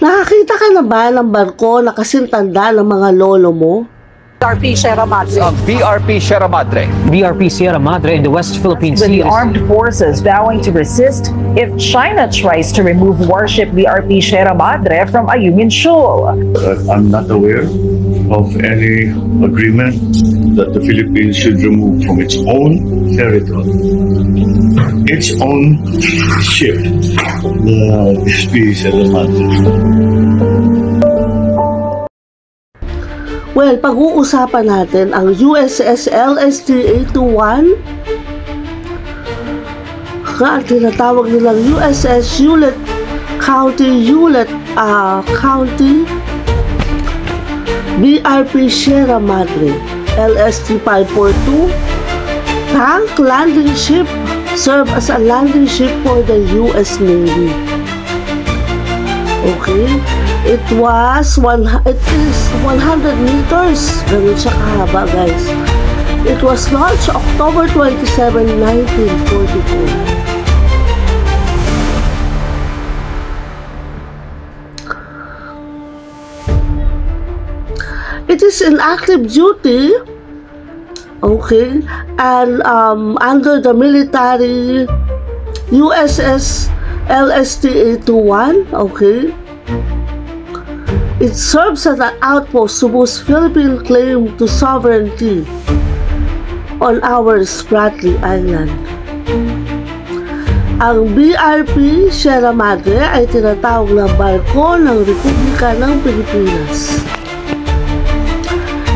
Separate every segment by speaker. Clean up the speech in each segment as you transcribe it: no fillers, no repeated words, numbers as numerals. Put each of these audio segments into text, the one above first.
Speaker 1: Nakakita ka na ba ng barko na kasintanda ng mga lolo mo?
Speaker 2: BRP Sierra Madre.
Speaker 3: BRP Sierra Madre.
Speaker 4: BRP Sierra Madre in the West Philippine
Speaker 2: With
Speaker 4: Sea.
Speaker 2: the armed forces vowing to resist if China tries to remove warship BRP Sierra Madre from Ayungin Shoal.
Speaker 5: I'm not aware of any agreement that the Philippines should remove from its own territory its own ship, the SP Sierra Madre.
Speaker 1: Well, pag-uusapan natin ang USS LST-821 na tinatawag nilang USS Hewlett County BRP Sierra Madre LST-542 tank landing ship serve as a landing ship for the US Navy. Okay, it is 100 meters. Ganun siya kahaba, guys. It was launched October 27, 1942. It is in active duty, okay, and under the military USS LST-821, okay. It serves as an outpost to boost Philippine claim to sovereignty on our Spratly Island. Ang BRP Sierra Madre ay tinatawag na barko ng Republika ng Pilipinas.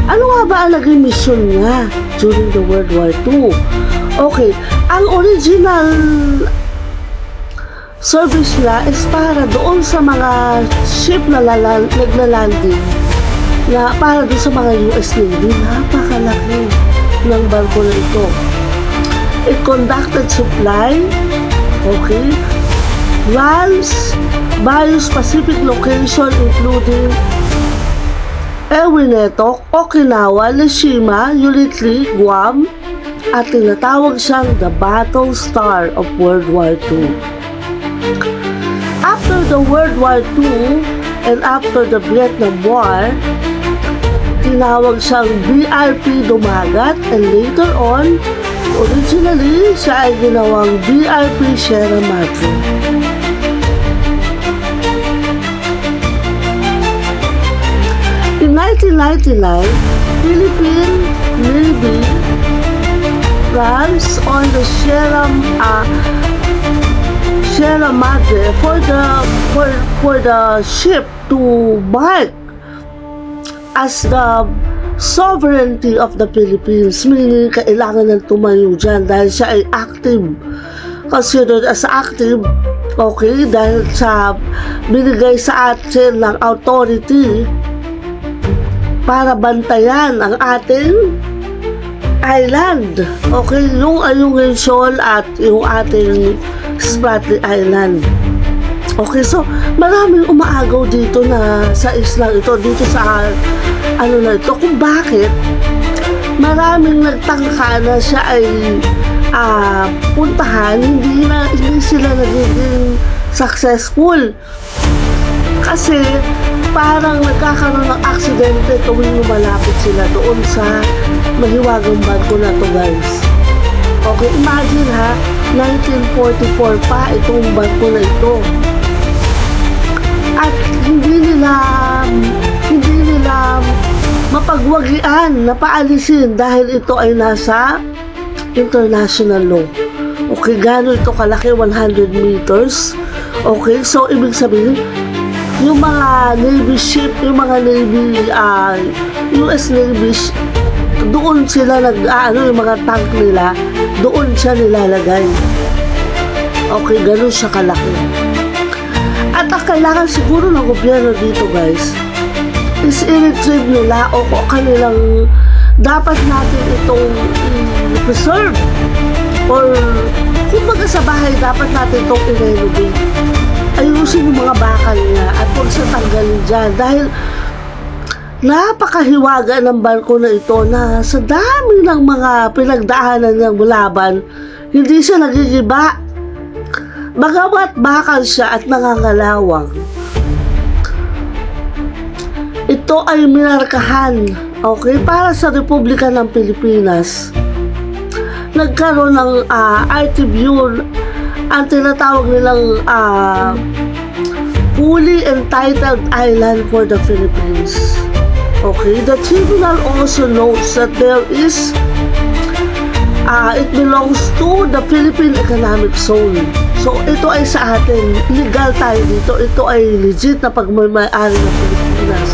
Speaker 1: Ano nga ba ang naging mission niya during the World War II? Okay, ang original service niya is para doon sa mga ship na naglalanding na para doon sa mga US Navy. Napakalaki ng barko na ito. It conducted supply, okay, runs various Pacific location including Ewinetok, Okinawa, Lishima, Ulithi, Guam, at tinatawag siyang the Battle Star of World War II. After the World War II and after the Vietnam War, tinawag siyang BRP Dumagat, and later on, originally, siya ay ginawang BRP Sierra Madre. In 1999, Philippine Navy runs on the Sierra Madre for the ship to mark as the sovereignty of the Philippines, meaning kailangan ng tumayo dyan dahil siya ay active, considered as active, okay, dahil sa binigay sa atin ng authority para bantayan ang ating island, okay, yung Ayungin Shoal at yung ating Spratly Island. Okay, so maraming umaagaw dito na sa islang ito, dito sa ano na ito, kung bakit maraming nagtangka na siya ay puntahan, hindi sila nagiging successful kasi parang nagkakaroon ng aksidente tuwing lumalapit sila doon sa mahiwagang barko na to, guys. Okay, imagine ha, 1944 pa itong barko na ito. At hindi nila mapagwagian na paalisin dahil ito ay nasa international law. Okay, gano'n ito kalaki, 100 meters. Okay, so ibig sabihin, yung mga Navy ship, yung mga Navy, US Navy, doon sila yung mga tank nila, doon siya nilalagay. Okay, gano'n siya kalaki. At ang kailangan siguro ng gobyerno dito, guys, is i-retrieve nila o kanilang dapat natin itong i-preserve or kumbaga sa bahay dapat natin itong i-renovate. Ayusin yung mga bakal niya at huwag siya tanggalin dyan dahil napakahiwaga ng barko na ito na sa dami ng mga pinagdaanan ng laban, hindi siya nagigiba. Bagamat bakal siya at nangangalawang. ito ay minarkahan, okay, para sa Republika ng Pilipinas. Nagkaroon ng Tribune, ang tinatawag nilang fully entitled island for the Philippines. Okay, the tribunal also notes that there is it belongs to the Philippine Economic Zone. So, ito ay sa atin. Legal tayo dito. Ito ay legit na pagmamayari ng Pilipinas.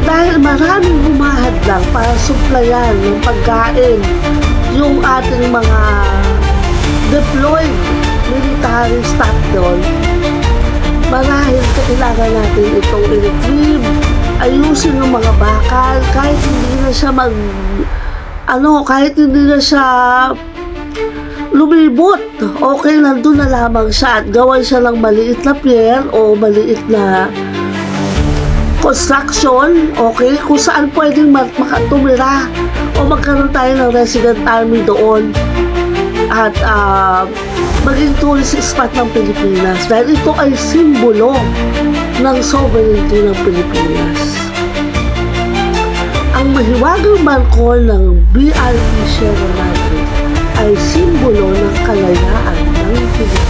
Speaker 1: Dahil maraming humahadlang para supplyan ng pagkain yung ating mga deployed military staff doon, marahil kailangan natin itong i-retrieve, ayusin ng mga bakal, kahit hindi na siya kahit hindi na siya lumibot, okay, nandun na lamang siya at gawan siya ng maliit na pier o maliit na construction, okay, kung saan pwedeng makatumira o magkaroon tayo ng resident army doon at maging tourist spot ng Pilipinas dahil ito ay simbolo ng sovereignty ng Pilipinas. Ang mahiwagang barko ng BRP Sierra Madre ay simbolo ng kalayaan ng Pilipinas.